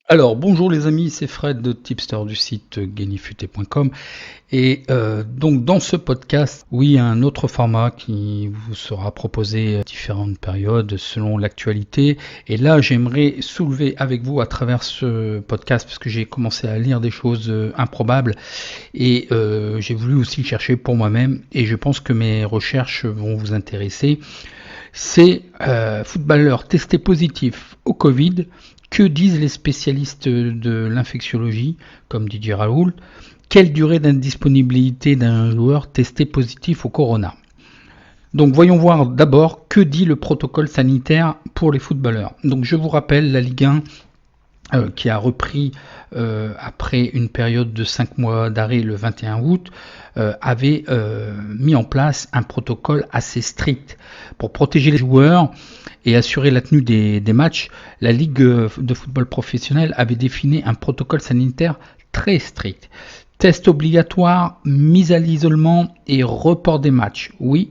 Alors, bonjour les amis, c'est Fred de Tipster du site gagnifuté.com et donc dans ce podcast, oui, un autre format qui vous sera proposé à différentes périodes selon l'actualité. Et là, j'aimerais soulever avec vous à travers ce podcast, parce que j'ai commencé à lire des choses improbables et j'ai voulu aussi chercher pour moi-même, et je pense que mes recherches vont vous intéresser. C'est footballeur testé positif au Covid. Que disent les spécialistes de l'infectiologie, comme Didier Raoult? Quelle durée d'indisponibilité d'un joueur testé positif au corona? Donc voyons voir d'abord que dit le protocole sanitaire pour les footballeurs. Donc je vous rappelle, la Ligue 1 qui a repris après une période de 5 mois d'arrêt le 21 août, avait mis en place un protocole assez strict pour protéger les joueurs et assurer la tenue des matchs. La Ligue de football professionnel avait défini un protocole sanitaire très strict. Test obligatoire, mise à l'isolement et report des matchs. Oui,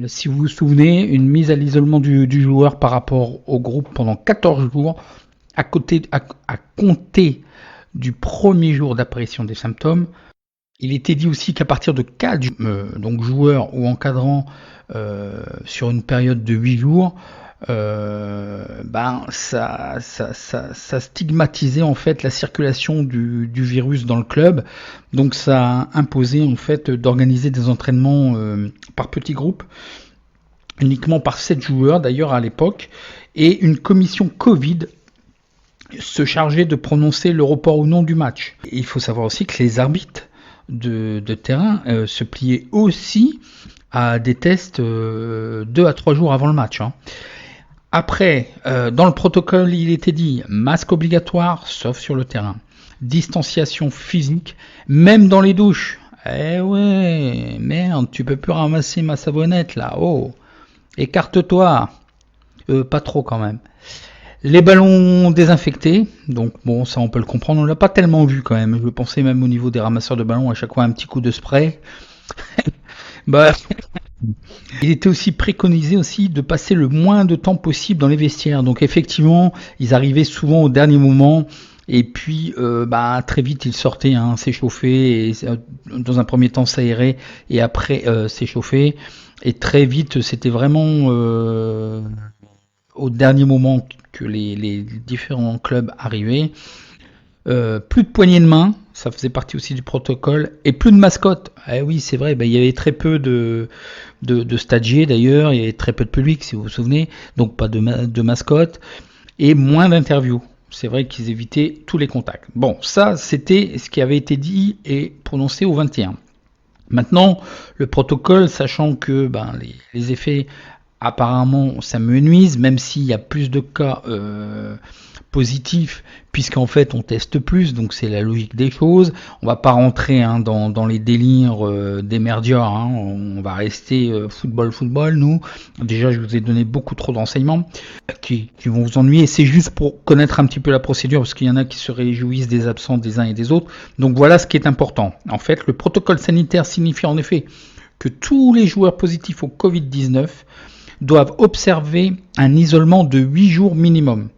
si vous vous souvenez, une mise à l'isolement du joueur par rapport au groupe pendant 14 jours, à compter du premier jour d'apparition des symptômes. Il était dit aussi qu'à partir de 4 donc joueurs ou encadrants sur une période de 8 jours, ça stigmatisait en fait la circulation du virus dans le club. Donc ça a imposé en fait d'organiser des entraînements par petits groupes, uniquement par 7 joueurs d'ailleurs à l'époque, et une commission Covid se chargeait de prononcer le report ou non du match. Et il faut savoir aussi que les arbitres de terrain se pliaient aussi à des tests 2 à 3 jours avant le match. Après, dans le protocole, il était dit masque obligatoire, sauf sur le terrain. Distanciation physique, même dans les douches. Eh ouais, merde, tu peux plus ramasser ma savonnette là. Oh, écarte-toi. Pas trop quand même. Les ballons désinfectés, donc bon, ça on peut le comprendre, on l'a pas tellement vu quand même. Je pensais même au niveau des ramasseurs de ballons, à chaque fois un petit coup de spray. Bah, il était aussi préconisé aussi de passer le moins de temps possible dans les vestiaires. Donc effectivement, ils arrivaient souvent au dernier moment. Et puis, très vite, ils sortaient s'échauffer, et, dans un premier temps s'aérer, et après s'échauffer. Et très vite, c'était vraiment au dernier moment que les différents clubs arrivaient. Plus de poignées de main, ça faisait partie aussi du protocole, et plus de mascottes. Eh oui, c'est vrai, il y avait très peu de stagiaires d'ailleurs, il y avait très peu de public si vous vous souvenez, donc pas de mascottes, et moins d'interviews. C'est vrai qu'ils évitaient tous les contacts. Bon, ça c'était ce qui avait été dit et prononcé au 21. Maintenant, le protocole, sachant que les effets apparemment ça me nuise, même s'il y a plus de cas positifs, puisqu'en fait on teste plus, donc c'est la logique des choses. On va pas rentrer dans les délires des merdias, on va rester football, nous. Déjà je vous ai donné beaucoup trop d'enseignements qui vont vous ennuyer, c'est juste pour connaître un petit peu la procédure, parce qu'il y en a qui se réjouissent des absences des uns et des autres. Donc voilà ce qui est important. En fait, le protocole sanitaire signifie en effet que tous les joueurs positifs au Covid-19 doivent observer un isolement de 8 jours minimum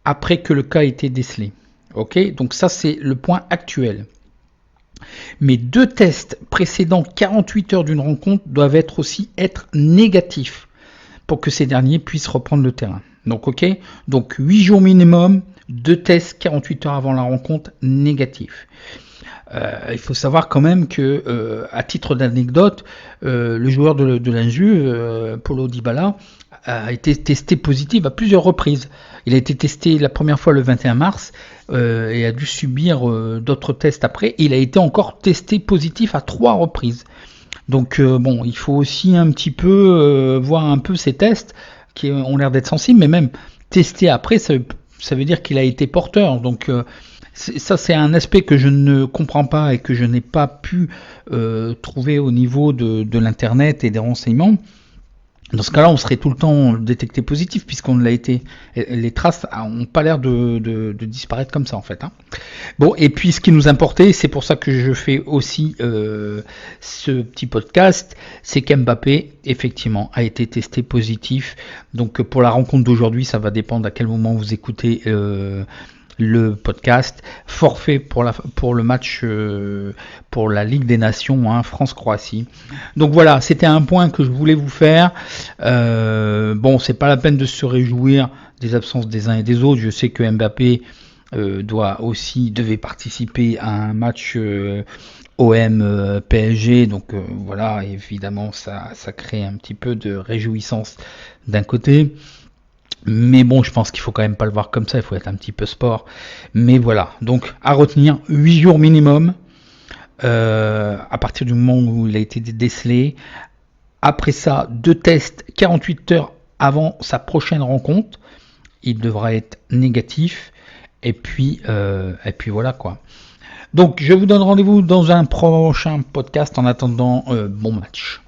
après que le cas ait été décelé. Ok, donc ça c'est le point actuel. Mais 2 tests précédant 48 heures d'une rencontre doivent aussi être négatifs pour que ces derniers puissent reprendre le terrain. Donc 8 jours minimum, 2 tests 48 heures avant la rencontre négatifs. Il faut savoir quand même que, à titre d'anecdote, le joueur de l'Inju, Paulo Dybala, a été testé positif à plusieurs reprises. Il a été testé la première fois le 21 mars et a dû subir d'autres tests après. Et il a été encore testé positif à 3 reprises. Donc il faut aussi un petit peu voir un peu ces tests qui ont l'air d'être sensibles, mais même testé après, ça veut dire qu'il a été porteur. Donc ça c'est un aspect que je ne comprends pas et que je n'ai pas pu trouver au niveau de l'internet et des renseignements. Dans ce cas-là, on serait tout le temps détecté positif puisqu'on l'a été. Les traces n'ont pas l'air de disparaître comme ça en fait. Bon, et puis ce qui nous importait, c'est pour ça que je fais aussi ce petit podcast, c'est qu'Mbappé effectivement a été testé positif. Donc pour la rencontre d'aujourd'hui, ça va dépendre à quel moment vous écoutez le podcast, forfait pour le match pour la Ligue des Nations, hein, France-Croatie. Donc voilà, c'était un point que je voulais vous faire. Bon, c'est pas la peine de se réjouir des absences des uns et des autres. Je sais que Mbappé devait participer à un match OM PSG, donc voilà, évidemment ça crée un petit peu de réjouissance d'un côté. Mais bon, je pense qu'il faut quand même pas le voir comme ça, il faut être un petit peu sport. Mais voilà, donc à retenir, 8 jours minimum, à partir du moment où il a été décelé. Après ça, 2 tests 48 heures avant sa prochaine rencontre. Il devra être négatif. Et puis voilà quoi. Donc je vous donne rendez-vous dans un prochain podcast. En attendant, bon match.